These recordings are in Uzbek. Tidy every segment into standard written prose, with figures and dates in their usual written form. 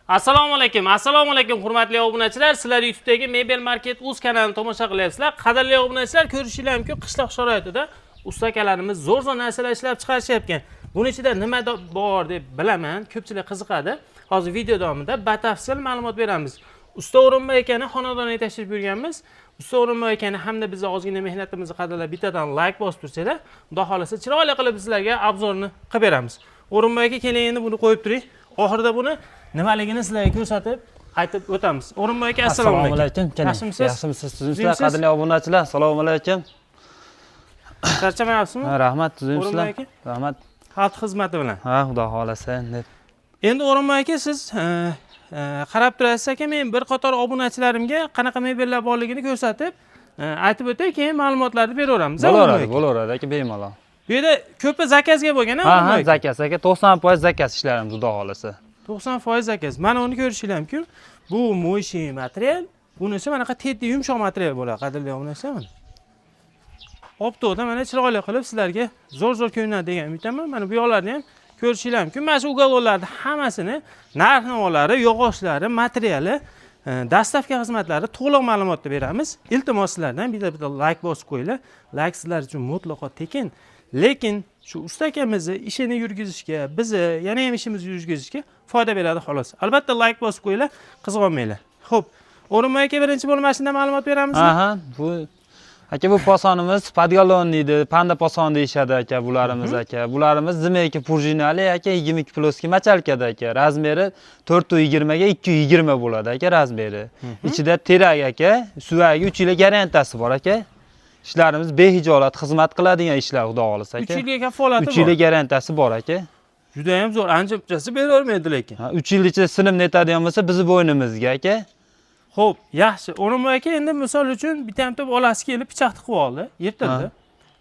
Assalomu alaykum hurmatli obunachilar. Sizlar YouTube'dagi Mebel Market Uz kanalini tomosha qilyapsizlar. Qadrli obunachilar, ko'rishingiz mumkin, qishloq sharoitida ustakalarimiz zo'r narsalar ishlab chiqarishyapti. Buning ichida nima bor deb bilaman, ko'pchilik qiziqadi. Hozir video davomida batafsil ma'lumot beramiz. Usta O'rinboy akani xonadoniga tashrif buyurganmiz. Usta O'rinboy akani hamda biz ozgina mehnatimizni qadrlab bittadan like bosib tursanglar, xudo xolasa chiroyli qilib sizlarga obzorni qilib beramiz. O'rinboy aka, keling endi buni qo'yib turing. Oxirida buni nimaligini sizlarga ko'rsatib aytib o'tamiz. O'rinboy aka, assalomu alaykum. Yaxshimisiz? Yaxshimisiz, tuzimsizlar, qadrli obunachilar. Assalomu alaykum. Charchamayapsizmi? Rahmat, tuzimsizlar. Rahmat. Xalq xizmati bilan. Ha, xudo xolasa. Endi O'rinboy aka, siz qarab turasiz aka, men bir qator obunachilarimga qanaqa mebellar borligini ko'rsatib aytib o'tay, keyin ma'lumotlarni beraveramiz. Bo'laveradi aka, bemalol. Bu yerda ko'pi zakazga bo'lgan-a? Ha, zakaz aka, 90% zakaz ishlarimiz xudo xolasa. 90% zakaz. Mana uni ko'rishingiz mumkin. Bu mo'yshi material, bunisi manaqa teddi yumshoq material bo'ladi, qadrli obunachilar. Optoda mana chiroyli qilib sizlarga zo'r ko'rinadi degan umiddaman. Mana bu yoqlarni ham ko'rishingiz mumkin. Mana shu uголовlarni hammasini narx-navolari, yog'ochlari, materiali, dastavka xizmatlari to'liq ma'lumotni beramiz. Iltimos sizlardan bitta like bosib qo'yinglar. Like sizlar uchun mutlaqo tekin. Lekin shu ustakamizni ishini yurgizishga, bizni yana ham ishimizni yurgizishga foyda beradi xolos. Albatta like bosib qo'yinglar, qiziqolmanglar. Xo'p, O'rinboy aka, birinchi bo'lmasida ma'lumot beramizmi? Aha, bu posonimiz podgalon deydi, panda poson deyishadi aka, bularimiz aka. Bularimiz zimeyki purjinali aka, 22 ploski machalkada aka. Razmeri 420 ga 220 bo'ladi aka, razmeri. Ichida terak aka, suvagi 3 yil garantiyasi bor aka. İşlerimiz behijolat xizmat qiladigan ishlar, xudo xolasa aka. 3 yilga kafolati bor. 3 yil garantiyasi bor aka. Juda ham zo'r, ancha beravermaydi lekin. 3 yil ichida sinib netadigan bo'lsa, bizni bo'ynimizga aka. Xo'p, yaxshi. O'rinboy aka, endi misol uchun bitta bolasi kelib pichoq tiqib oldi, yirtildi.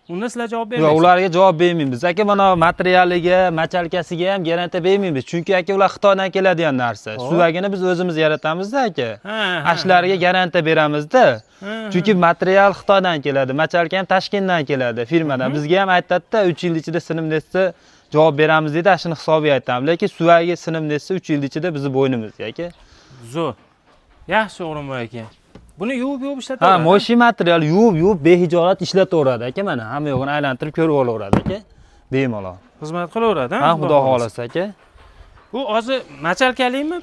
Unda sizlar javob bermaysiz. Yo'q, ularga javob bermaymiz. Aka, mana materialiga, machalkasiga ham garantiya bermaymiz. Chunki aka, ular Xitoydan keladigan narsa. Suvagini biz o'zimiz yaratamiz-da aka. Ashlariga garantiya beramiz-da. Chunki material Xitoydan keladi, machalka ham Toshkentdan keladi, firmadan. Bizga ham aytadi-da, 3 yil ichida sinib netsa javob beramiz deydi, ashuni hisobiga aytamiz. Lekin suvagi sinib netsa 3 yil ichida bizni bo'ynimizga aka. Zo'r. Yaxshi O'rinboy aka. Buni yuvib ishlataveradi. Ha, mo'shi material yuvib behijolat ishlataveradi aka, mana hamma yo'g'ini aylantirib ko'rib olaveradi aka. Bemalol. Xizmat qilaveradi, ha? Xudo xolasa aka. Bu hozir machalkalikmi?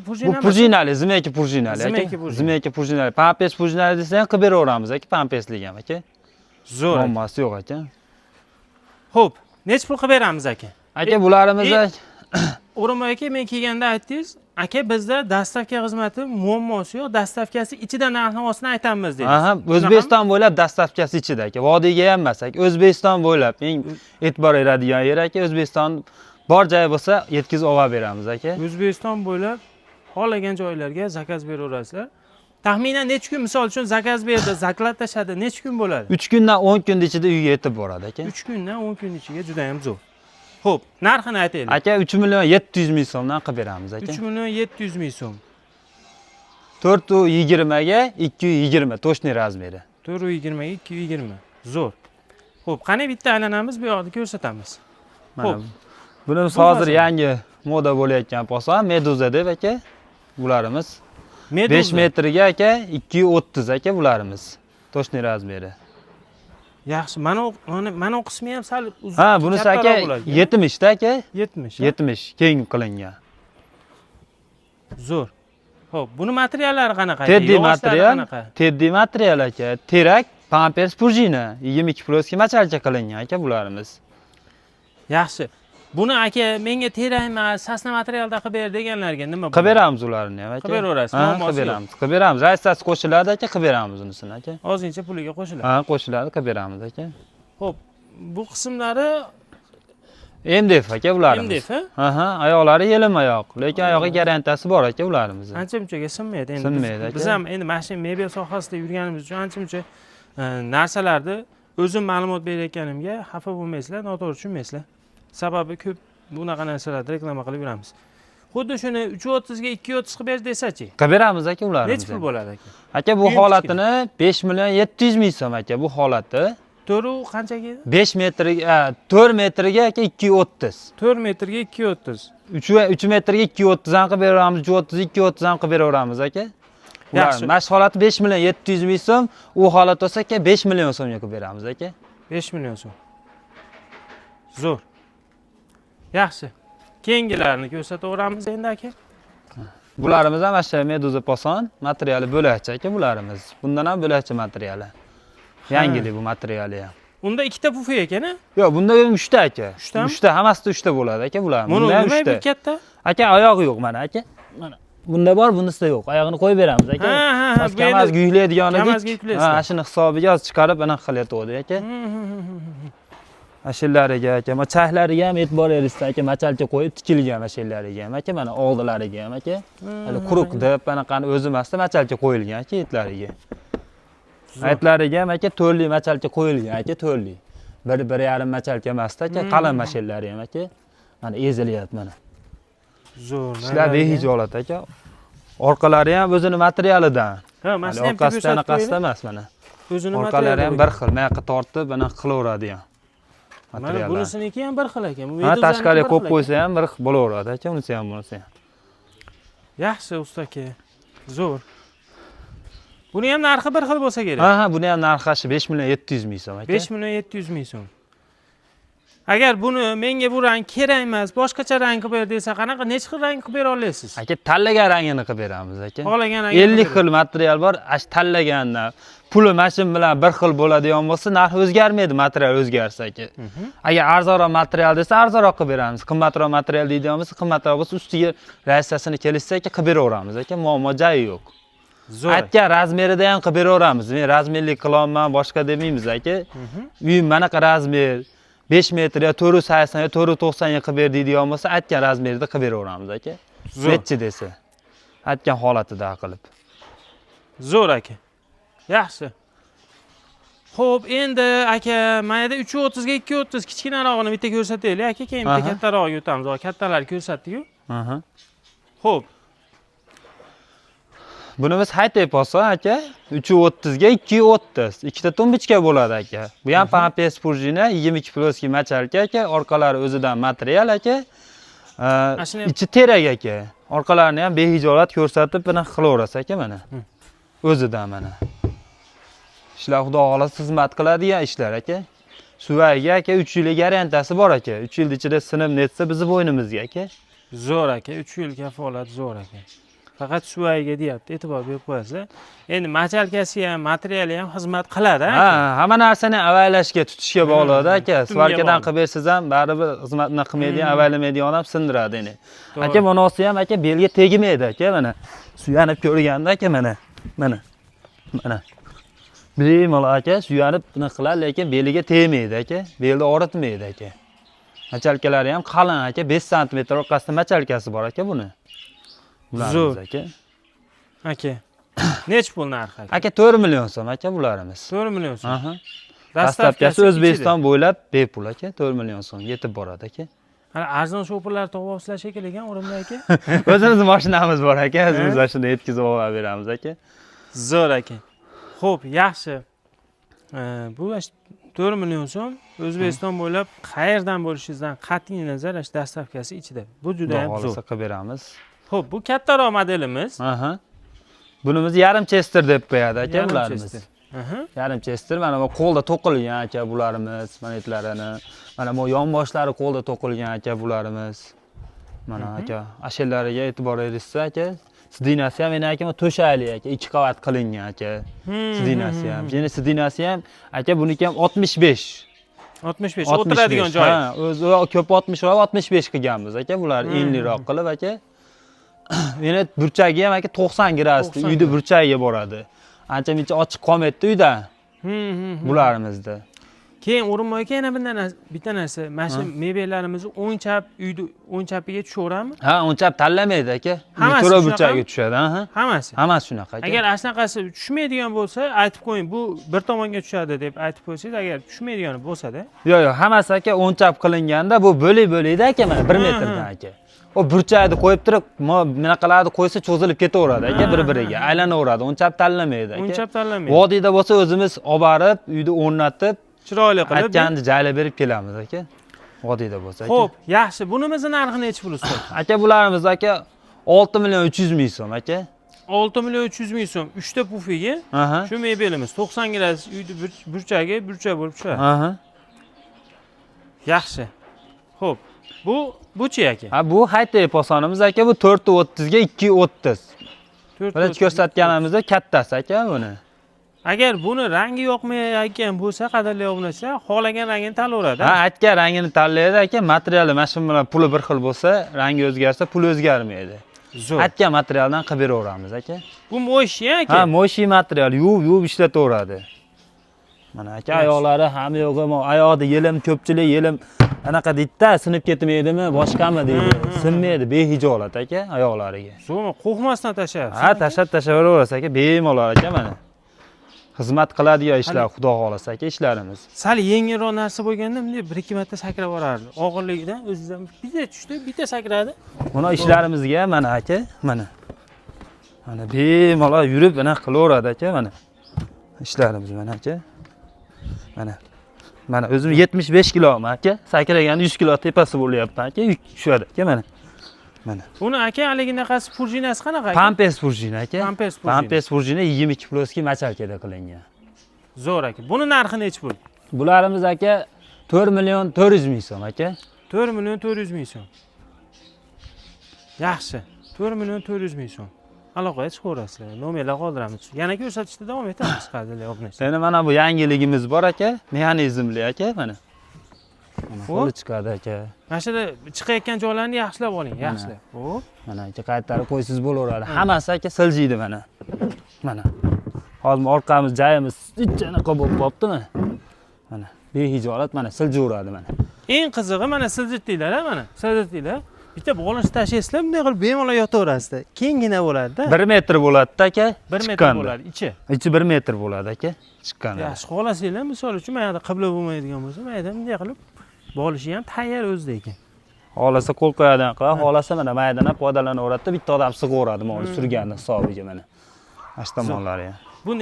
Purjinali? Purjinali, zimeyki purjinali aka. Zimeyki purjinali. Pampers purjinali desa ham qilib beraveramiz aka, pampeslik ham aka. Zo'r. Muammosi yo'q aka. Xo'p, necha pul qilib beramiz aka? Aka, bularimizni O'rinboy aka, men kelganda aytdingiz, aka, bizda dastavka xizmati muammosi yo'q, dastavkasi ichida narx-navosini aytamiz dedingiz. Aha, O'zbekiston bo'ylab dastavkasi ichida aka. Vodiyga ham emas aka, O'zbekiston bo'ylab eng e'tibor beradigan yer aka. O'zbekiston bor joy bo'lsa yetkazib olib beramiz aka. O'zbekiston bo'ylab xohlagan joylarga zakaz beraverasizlar. Taxminan necha kun, misol uchun zakaz berdi, zaklab tashadi, necha kun bo'ladi? 3 kundan 10 kun ichida uyga yetib boradi aka. 3 kundan 10 kun ichiga juda ham zo'r. Xo'p, narxini aytaylik. Aka, 3 million 700 ming so'mdan qilib beramiz aka. 3 million 700 ming so'm. 420 ga 220 to'shni razmeri. 420 ga 220. Zo'r. Xo'p, qani bitta aylanamiz, bu yoqda ko'rsatamiz. Xo'p. Buni hozir yangi moda bo'layotgan poson Meduza deb aka. Bularimiz 5 metrga aka 230 aka bularimiz. To'shni razmeri. Yaxshi, mana o qismi ham sal uzun. Ha, bunisi aka 70 da aka. 70. 70 keng qilingan. Zo'r. Xo'p, buni materiallari qanaqa? Teddi material aka. Terak, pampers, purjina, 22 ploski machalka qilingan aka bularimiz. Yaxshi. Buni aka, menga terak emas, sasna materialda qilib ber deganlarga nima bo'ladi? Qilib beramiz ularni ham aka. Qilib beraverasiz, muammosi yo'q. Qilib beramiz. Raisasi qo'shiladi aka, qilib beramiz unisini aka. Ozgincha puliga qo'shiladi. Ha, qo'shiladi, qilib beramiz aka. Xo'p, bu qismlari MDF aka bularimiz. MDF? Aha, oyoqlari yelim oyoq, lekin oyog'i garantiyasi bor aka ularimiz. Ancha-munchaga sinmaydi endi. Sinmaydi aka. Biz ham endi mashina mebel sohasida yurganimiz uchun ancha-muncha narsalarni o'zim ma'lumot berayotganimga xafa bo'lmaysizlar, noto'g'ri tushunmaysizlar. Sababi ko'p bunaqa narsalarni reklama qilib yuramiz. Xuddi shuni 330 ga 230 qilib ber desachi. Qilib beramiz aka ularni. Necha pul bo'ladi aka? Aka, bu holatini 5 million 700 ming so'm aka, bu holati. To'ru qanchaga edi? 5 metrga, 4 metrga aka 230. 4 metrga 230. 3 metrga 230 dan qilib beraveramiz, 230 230 dan qilib beraveramiz aka. Yaxshi. Mashq holati 5 million 700 ming so'm, u holat bo'lsa aka 5 million so'mga qilib beramiz aka. 5 million so'm. Zo'r. Yaxshi. Keyingilarini ko'rsataveramiz endi aka. Bularimiz ham mana Meduza Poson materiali bo'lakcha aka bularimiz. Bundan ham bo'lakcha materiali. Yangilik bu materiali ham. Unda ikkita pufi ekan-a? Yo'q, bunda ham 3 ta aka. 3 ta, hammasi 3 ta bo'ladi aka bular. Bunda ham 3 ta. Katta? Aka oyog'i yo'q mana aka. Mana. Bunda bor, bundasida yo'q. Oyog'ini qo'yib beramiz aka. Kamaz yuklaydigan edik. Kamazga yuklaysiz. Ha, shuni hisobiga yozib chiqarib anaqa qilyapti aka. Ashillariga aka, mana chahlariga ham e'tibor berasiz aka, machalcha qo'yib tikilgan ashillariga ham aka, mana oldilariga ham aka. Hali quruq deb anaqani o'zi emasda machalcha qo'yilgan aka etlariga. Aytlariga ham aka to'rli machalcha qo'yilgan aka, to'rli. 1.5 machalcha emasda aka, qalin mashallari ham aka. Mana ezilyapti mana. Zo'r. Ishlar behijolat aka. Orqalari ham o'zini materialidan. Ha, mana shuni ham orqasida anaqasida emas mana. O'zini orqalari ham bir xil, mana yoqqa tortib, mana qilaveradi ham. Mana bunisiniki ham bir xil ekan. Ha, tashqariga qo'yib qo'ysa ham bir xil bo'laveradi aka, unisi ham bunisi ham. Yaxshi usta aka. Zo'r. Buni ham narxi bir xil bo'lsa kerak. Ha, buni ham narxi 5 million 700 ming so'm aka. 5 million 700 ming so'm. Agar buni menga bu rang kerak emas, boshqacha rang qilib ber desa, qanaqa necha xil rang qilib bera olasiz? Aka, tanlagan rangini qilib beramiz aka. Xohlagan rangini. 50 xil material bor, tanlagandan. Puli mashin bilan bir xil bo'ladigan bo'lsa, narxi o'zgarmaydi, material o'zgarsa aka. Agar arzonroq material desa, arzonroq qilib beramiz. Qimmatroq material deydigan bo'lsa, qimmatroq bo'lsa, ustiga rassasini kelishsa aka, qilib beraveramiz aka, muammo joyi yo'q. Zo'r. Aytgan razmerida ham qilib beraveramiz. Men razmerlik qilolman, boshqa demaymiz aka. Uyim manaqa razmer 5 metr yo 480 yo 490 ga qilib ber deydigan bo'lsa, aytgan razmerida qilib beraveramiz aka. Nechi desa. Aytgan holatida qilib. Zo'r aka. Yaxshi. Xo'p, endi aka, mayda 330 ga 230 kichkinarog'ini bitta ko'rsataylik aka, keyin bitta kattarog'iga o'tamiz. Kattalarni ko'rsatdik-ku. Xo'p. Bunimiz high-tech poson aka, 330 ga 230. Ikkita tumbichka bo'ladi aka. Bu ham pampers prujina 22 ploski machalka aka, orqalari o'zidan material aka. Ichi terak aka. Orqalarini ham behijolat ko'rsatib, buni qilaverasiz aka mana. O'zidan mana. Ishlar xudo xolasa xizmat qiladigan ishlar aka. Suvagiga aka 3 yillik garantiyasi bor aka. 3 yil ichida sinib netsa bizni bo'ynimizga aka. Zo'r aka, 3 yil kafolat zo'r aka. Faqat suvagiga deyapti, e'tibor berib qo'yasiz. Endi machalkasi ham, materiali ham xizmat qiladi aka. Ha, hamma narsani avaylashga, tutishga bog'liq aka. Svarkadan qilib bersangiz ham baribir xizmatni qilmaydigan, avaylamaydigan odam sindiradi endi. Aka, bunisi ham aka belga tegmaydi aka mana. Suyanib ko'rganda aka mana. Mana. Mana. Bemalol aka suyanib buni qiladi, lekin beliga tegmaydi aka. Belni og'ritmaydi aka. Machalkalari ham qalin aka, 5 sm orqasida machalkasi bor aka buni. Zo'r aka. Aka. Nech pul narxi aka? Aka 4 million so'm aka bularimiz. 4 million so'm. Aha. Dastlabkasi O'zbekiston bo'ylab bepul aka, 4 million so'm yetib boradi aka. Hali arzon sho'pirlar topib olsizlar shekilli ekan o'rimda aka. O'zimiz mashinamiz bor aka, o'zimiz shuni yetkazib olib beramiz aka. Zo'r aka. Xo'p, yaxshi. Bu 4 million so'm O'zbekiston bo'ylab qayerdan bo'lishingizdan qat'iy nazar dastlabkasi ichida. Bu juda ham zo'r. Qilib beramiz. Xo'p, bu kattaroq modelimiz. Aha. Bunimiz yarim chester deb qo'yadi aka bularimiz. Yarim chester, mana bu qo'lda to'qilgan aka bularimiz, manetlarini. Mana bu yonboshlari qo'lda to'qilgan aka bularimiz. Mana aka, ashellariga e'tibor berishsa aka, sidinasi ham meni aka to'shakli aka, 2 qavat qilingan aka. Sidinasi ham. Yana sidinasi ham aka buniki ham 65. 65 o'tiradigan joyi. Ha, o'zi ko'p 60 va 65 qilganmiz aka, bular enliroq qilib aka. Yana burchagi ham aka 90 gradusda uyda burchagiga boradi. Ancha-muncha ochiq qolmaydi uyda. Bularimizda. Keyin o'rinmoyga yana bitta narsa, mana shu mebellarimizni o'ng chap uyda o'ng chapiga tushaveradimi? Ha, o'ng chap tanlamaydi aka. To'ra burchagiga tushadi, ha. Hammasi. Hammasi shunaqa aka. Agar shunaqasi tushmaydigan bo'lsa, aytib qo'ying, bu bir tomonga tushadi deb aytib qo'ysangiz, agar tushmaydigani bo'lsa-da. Yo'q, hammasi aka o'ng chap qilinganda bu bo'lik-bo'likda aka mana 1 metrdan aka. O burchakni qo'yib turib, bunaqalarni qo'ysa cho'zilib ketaveradi aka, bir-biriga aylanaveradi. O'ng chap tanlamaydi aka. O'ng chap tanlamaydi. Vodiyda bo'lsa o'zimiz olib borib, uyda o'rnatib, chiroyli qilib aytganni joylab berib kelamiz aka. Vodiyda bo'lsa. Xo'p, yaxshi. Bunimizni narxi necha pul usta? Aka bularimiz aka 6 million 300 ming so'm aka. 6 million 300 ming so'm. 3 ta pufiga shu mebelimiz 90 gradus uyni burchagi burchak bo'lib tushadi. Yaxshi. Xo'p, bu-chi aka? Ha, bu Haytey posonimiz aka, bu 430 ga 230. Birinchi ko'rsatganimizda kattasi aka buni. Agar buni rangi yoqmayotgan bo'lsa, qadrli obunachilar, xohlagan rangini tanlayveradi. Ha, aytgan rangini tanlaydi aka, materiali mana shu bilan puli bir xil bo'lsa, rangi o'zgarsa, puli o'zgarmaydi. Zo'r. Aytgan materialdan qilib beraveramiz aka. Bu mo'shi aka? Ha, mo'shi material, yuvib ishlataveradi. Mana aka oyoqlari hamma yo'g'i, oyoqda yelim ko'pchilik yelim anaqa deydi-da, sinib ketmaydimi, boshqami deydi. Sinmaydi, behijolat aka oyoqlariga. Zo'rmi, qo'rqmasdan tashlayapsiz? Ha, tashlayveraverasiz aka, bemalol aka mana. Xizmat qiladigan ishlar, xudo xolasa aka ishlarimiz. Sal yengilroq narsa bo'lganda bunday 1-2 marta sakrab borardi. Og'irligidan o'zidan bitta tushdi, bitta sakradi. Buni ishlarimizga mana aka, mana. Mana bemalol yurib mana qilaveradi aka mana. Ishlarimiz mana aka. Mana. Mana o'zim 75 kiloman aka, sakraganda 100 kilo tepasi bo'lyapti aka, yuk tushadi aka mana. Mana. Buni aka haliginaqasi purjinasi qanaqa aka? Pampers purjina aka. Pampers purjina 22 ploski machalkada qilingan. Zo'r aka. Buni narxi necha pul? Bularimiz aka 4 million 400 ming so'm aka. 4 million 400 ming so'm. Yaxshi. 4 million 400 ming so'm. Aloqaga chiqaverasizlar. Nomerlar qoldiramiz. Yana ko'rsatishda davom etamiz qadrli obunachilar. Endi mana bu yangiligimiz bor aka, mexanizmli aka mana. Qo'li chiqadi aka. Mana shu chiqayotgan joylarni yaxshilab oling, yaxshilab. Xo'p. Mana aka qaytarib qo'ysiz bo'laveradi. Hammasi aka siljiydi mana. Mana. Hozir orqamiz, joyimiz anaqa bo'lib qolibdi-mi? Mana behijolat mana siljaveradi mana. Eng qizig'i mana siljitdinglar, mana. Siljitdinglar. Bitta bog'lashni tashlaysizlar, bunday qilib bemalol yotaverasizlar. Kengina bo'ladi-da. 1 metr bo'ladi-da aka. 1 metr bo'ladi ichi. Ichi 1 metr bo'ladi aka. Chiqqanda. Yaxshi xohlasanglar, misol uchun mayada qibla bo'lmaydigan bo'lsa, mayada bunday qilib bog'lishi ham tayyor o'zida ekan. Xohlasa qo'l qo'yadigan qilib, xohlasa mana maydadan foydalanaveradi, bitta odam sig'averadi mana surganda hisobiga mana. Ash tomonlari ham. Bu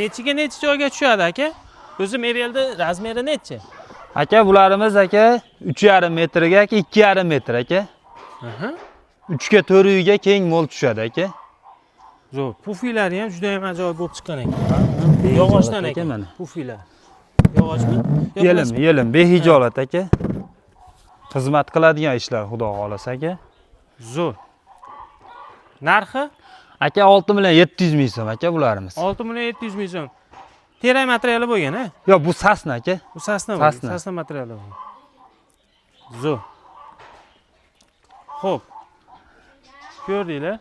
nechiga necha joyga tushadi aka? O'zi mebelda razmeri necha? Aka bularimiz aka 3,5 metrga aka 2,5 metr aka. 3 ga 4 uyga keng mo'l tushadi aka. Zo'r. Pufilari ham juda ham ajoyib bo'lib chiqqan ekan. Yog'ochdan ekan mana. Pufilar. Yog'ochmi? Yelim, behijolat aka. Xizmat qiladigan ishlar, xudo xolasa aka. Zo'r. Narxi? Aka 6 million 700 ming so'm aka bularimiz. 6 million 700 ming so'm. Terak materiali bo'lgan-a? Yo'q, bu sasna aka. Bu sasna materiali bo'lgan. Zo'r. Xo'p. Ko'rdinglar?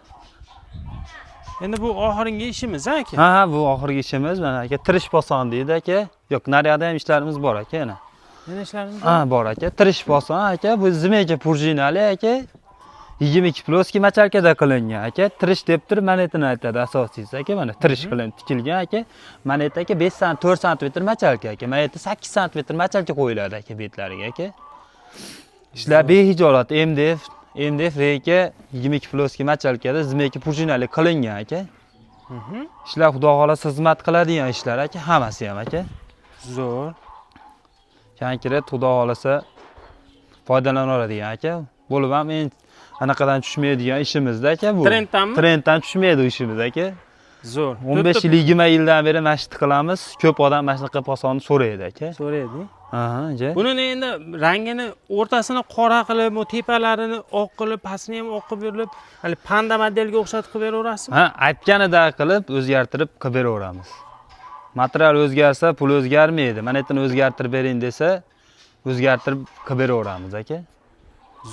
Endi bu oxirgi ishimiz aka. Ha, bu oxirgi ishimiz. Mana aka tirish poson deydi aka. Yo'q, naryoqda ham ishlarimiz bor aka yana. Yana ishlarimiz bor? Ha, bor aka. Tirish poson aka. Bu zimeka purjinali aka. 22 ploski machalkada qilingan aka. Tirish deb turib manetini aytadi asosiysi aka. Mana tirish qilinib tikilgan aka. Manet aka 5 cm 4 cm machalka aka. Maneti 8 cm machalka qo'yiladi aka betlariga aka. Ishlar behijolat MDF reka 22 ploski machalkada zimeka purjinali qilingan aka. Ishlar xudo xolasa xizmat qiladigan ishlar aka, hammasi ham aka. Zo'r. Konkret xudo xolasa foydalanaveradigan aka. Bo'lib ham anaqadan tushmaydigan ishimizda aka bu. Trenddan tushmaydi ishimiz aka. Zo'r. 15-20 yildan beri mashq qilamiz. Ko'p odam mana shunaqa posonni so'raydi aka. So'raydi. Aha, buni endi rangini o'rtasini qora qilib, tepalarini oq qilib, pastini ham oq qilib berilib, hali panda modelga o'xshatib qilib beraverasizmi? Ha, aytganida qilib o'zgartirib qilib beraveramiz. Material o'zgarsa, pul o'zgarmaydi. Manetini o'zgartirib bering desa, o'zgartirib qilib beraveramiz aka.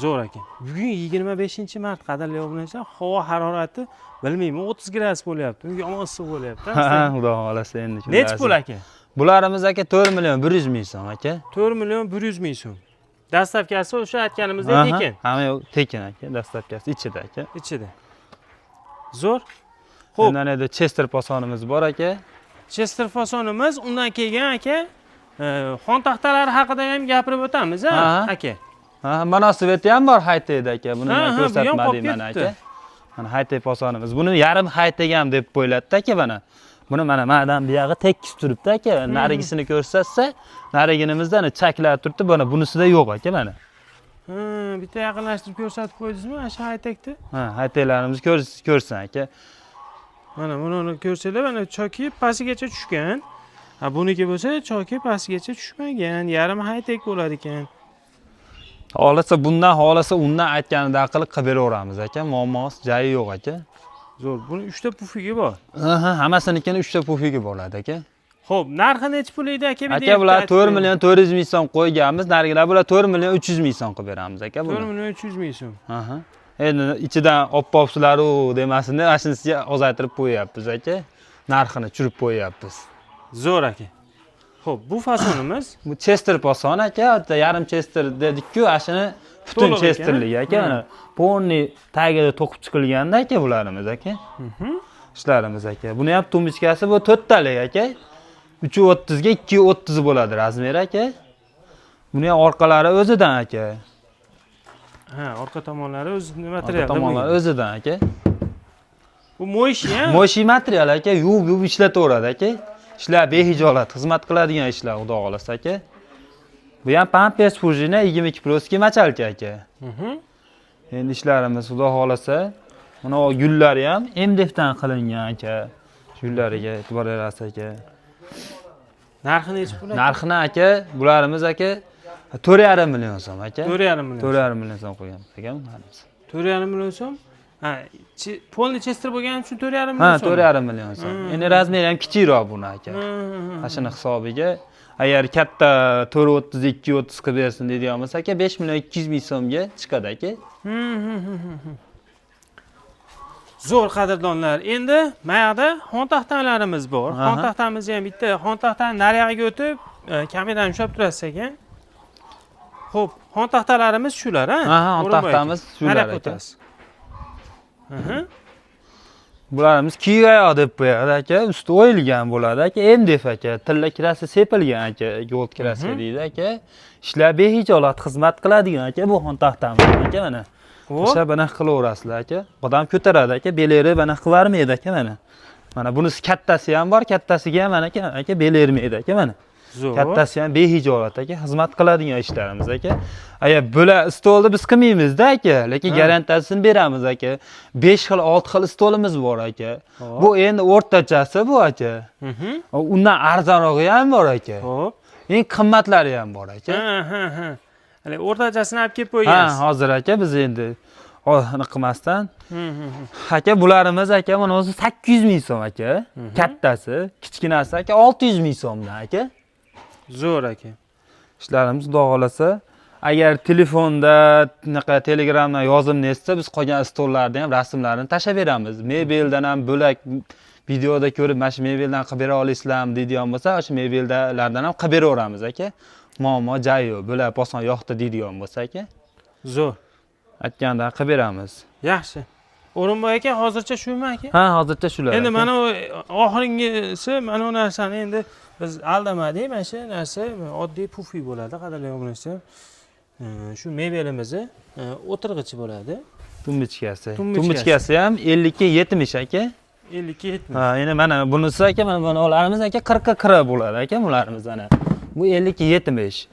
Zo'r aka. Bugun 25-mart qadrli obunachilar, havo harorati bilmayman 30 gradus bo'lyapti. Bugun yomon issiq bo'lyapti. Ha, xudo xolasa endi. Necha pul aka? Bularimiz aka 4 million 100 ming so'm aka. 4 million 100 ming so'm. Dastavkasi o'sha aytganimizdek tekin. Hamma yo'q tekin aka, dastavkasi ichida aka. Ichida. Zo'r. Xo'p, undan endi Chester posonimiz bor aka. Chester posonimiz, undan keyin aka, xon taxtalari haqida ham gapirib o'tamiz, aka. Ha, munosabati ham bor Hayteyda aka. Buni men ko'rsatmadim mana aka. Mana Haytey posonimiz. Buni yarim Haytey ham deb qo'yiladi aka mana. Buni mana ma'dan buyog'i tekis turibdi aka. Narigisini ko'rsatsa, nariginimizdan chaklar turibdi. Mana bunisida yo'q aka mana. Bitta yaqinlashtirib ko'rsatib qo'ydingizmi? Shu haytekni? Ha, hayteklarimiz ko'rsin aka. Mana buni ko'rsanglar, mana choki pastigacha tushgan. Ha, buniki bo'lsa, choki pastigacha tushmagan. Yarim haytek bo'lar ekan. Xohlasa bundan, xohlasa undan aytganida qilib beraveramiz aka. Muammosi joyi yo'q aka. Zo'r. Buni 3 ta pufigi bor. Hammasinikini 3 ta pufigi bo'ladi aka. Xo'p, narxi necha pul edi aka? Aka bular 4 million 400 ming so'm qo'yganmiz. Narigilar bular 4 million 300 ming so'm qilib beramiz aka buni. 4 million 300 ming so'm. Endi ichidan oppoq sularu demasinda, ashinisiga ozaytirib qo'yapmiz aka. Narxini tushirib qo'yapmiz. Zo'r aka. Xo'p, bu fasonimiz bu Chester fason aka, yarim Chester dedik-ku, ashini butun Chesterlik aka. Mana ponni tagida to'qib chiqilganda aka bularimiz aka. Ishlarimiz aka. Buni ham tumichkasi bu 4 talik aka. 330 ga 230 bo'ladi razmeri aka. Buni ham orqalari o'zidan aka. Ha, orqa tomonlari o'z materialda. Orqa tomonlari o'zidan aka. Bu mo'yshi, ha? Mo'yshi material aka, yuvib ishlataveradi aka. Ishlar behijolat, xizmat qiladigan ishlar, xudo xolasa aka. Bu ham Pampers Fujina 22 Pro'ski machalka aka. Endi ishlarimiz xudo xolasa, mana bu gullari ham MDFdan qilingan aka. Gullariga e'tibor berasiz aka. Narxi necha pul aka? Narxini aka, bularimiz aka 4,5 million so'm aka. 4,5 million. 4,5 million so'm qo'yganmiz aka bunlarimiz. 4,5 million so'm? Ha, polni Chester bo'lgani uchun 4,5 million so'm. Ha, 4,5 million so'm. Endi razmeri ham kichikroq buni aka. Ashini hisobiga agar katta 430 230 qilib bersin deydigan bo'lsa aka 5 million 200 ming so'mga chiqadi aka. Zo'r qadrdonlar. Endi mayaqda xon taxtalarimiz bor. Xon taxtamizni ham bitta xon taxtani nariyog'iga o'tib, kamerani ushlab turasiz ekan. Xo'p, xon taxtalarimiz shular, ha? Xon taxtamiz shular aka. Bularimiz kiyoq deb qo'yadi aka, usti o'yilgan bo'ladi aka, MDF aka, tilla kirasi sepilgan aka, gold kirasi deydi aka. Ishlar behijolat xizmat qiladigan aka, bu xon taxtamiz aka mana. O'sha bana qilaverasizlar aka. Odam ko'taradi aka, belari bana qilib bermaydi aka mana. Mana bunisi kattasi ham bor, kattasiga ham mana aka belermaydi aka mana. Zo'r. Kattasi ham behijolat aka, xizmat qiladigan ishlarimiz aka. Agar bular stolni biz qilmaymiz-da aka, lekin garantiyasini beramiz aka. 5 xil, 6 xil stolimiz bor aka. Bu endi o'rtachasi bu aka. Undan arzonrog'i ham bor aka. Xo'p. Eng qimmatlari ham bor aka. Hali o'rtachasini olib kelib qo'ygansiz. Ha, hozir aka biz endi uni qilmasdan. Aka bularimiz aka mana o'zi 800 ming so'm aka. Kattasi, kichkinasi aka 600 ming so'mdan aka. Zo'r aka. Ishlarimiz xudo xolasa, agar telefonda, Telegramdan yozimni eshitsa, biz qolgan stollarni ham rasmlarini tashlab beramiz. Mebeldan ham bo'lak videoda ko'rib, mana shu mebeldan qilib bera olasizlarmi deydigan bo'lsa, o'sha mebellardan ham qilib beraveramiz aka. Muammo joyi yo'q, bo'lak oson yoqdi deydigan bo'lsa aka. Zo'r. Aytgandan qilib beramiz. Yaxshi. O'rinboy aka, hozircha shumi aka? Ha, hozircha shular. Endi mana oxirgisi mana bu narsani endi biz aldamadik. Mana shu narsa oddiy pufi bo'ladi, qadrli obunachilar. Shu mebelimizni o'tirg'ichi bo'ladi. Tumbichkasi. Tumbichkasi ham 50 ga 70 aka. 50 ga 70. Ha, endi mana bunisi aka, mana bularimiz aka 40 ga 40 bo'ladi aka, bularimiz ana. Bu 50 ga 70.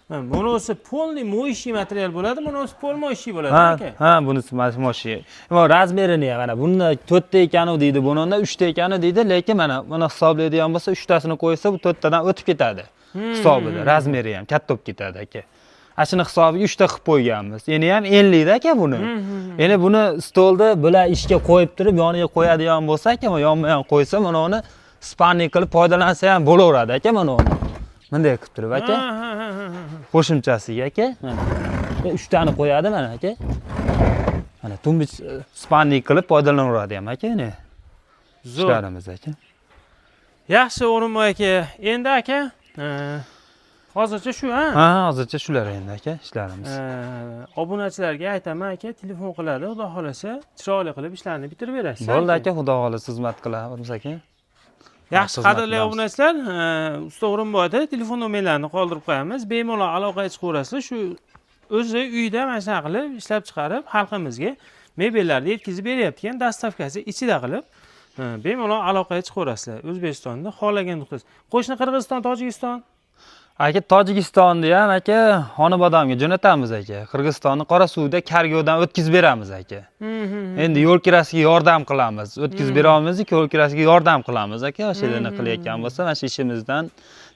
Bunisi polni mo'yshi material bo'ladi, bunisi pol mo'yshi bo'ladi aka. Ha, bunisi mo'yshi. Ammo razmerini ham mana bunda 4 ta ekani deydi, buningda 3 ta ekani deydi, lekin mana hisoblaydigan bo'lsa 3 tasini qo'ysa bu 4 tadan o'tib ketadi. Hisobida razmeri ham katta bo'lib ketadi aka. Ashini hisobiga 3 ta qilib qo'yganmiz. Endi ham 50 da aka buni. Endi buni stolda bular ishga qo'yib turib, yoniga qo'yadigan bo'lsa aka, yonma-yon qo'ysa, mana uni spanning qilib foydalansa ham bo'laveradi aka, mana uni. Bunday qilib turib aka. Qo'shimchasiga aka. Mana 3 tani qo'yadi mana aka. Mana tumbich spanning qilib foydalanaveradi ham aka, ne? Zo'rlarimiz aka. Yaxshi O'rinboy aka. Endi aka, hozircha shu, ha? Ha, hozircha shular endi aka, ishlarimiz. Obunachilarga aytaman aka, telefon qiladi, xudo xolasa, chiroyli qilib ishlarni bitirib berasiz. Bo'ldi aka, xudo xolasa xizmat qilamiz aka. Yaxshi qadrli obunachilar, usta O'rinboyda telefon nomerlarini qoldirib qo'yamiz. Bemalol aloqaga chiqaverasizlar. Shu o'zi uyda mana shunday qilib ishlab chiqarib, xalqimizga mebellarni yetkazib beryapti ekan, dastavkasi ichida qilib Bemalol aloqaga chiqaverasizlar. O'zbekistonda xohlagan nuqtasi. Qo'shni Qirg'iziston, Tojikiston. Aka Tojikistonni ham aka Xonobodamga jo'natamiz aka. Qirg'izistonni Qorasuvda Kargodan o'tkazib beramiz aka. Endi yo'l kirasiga yordam qilamiz. O'tkazib bera olmaymiz-ku, yo'l kirasiga yordam qilamiz aka. O'sha yerni qilayotgan bo'lsa, mana shu ishimizdan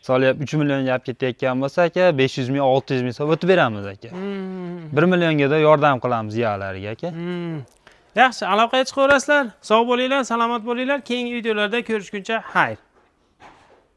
solyap 3 million gap ketayotgan bo'lsa aka, 500 ming, 600 ming so'm o'tib beramiz aka. 1 millionga da yordam qilamiz yalarga aka. Yaxshi, aloqaga chiqaverasizlar. Sog' bo'linglar, salomat bo'linglar. Keyingi videolarda ko'rishguncha xayr.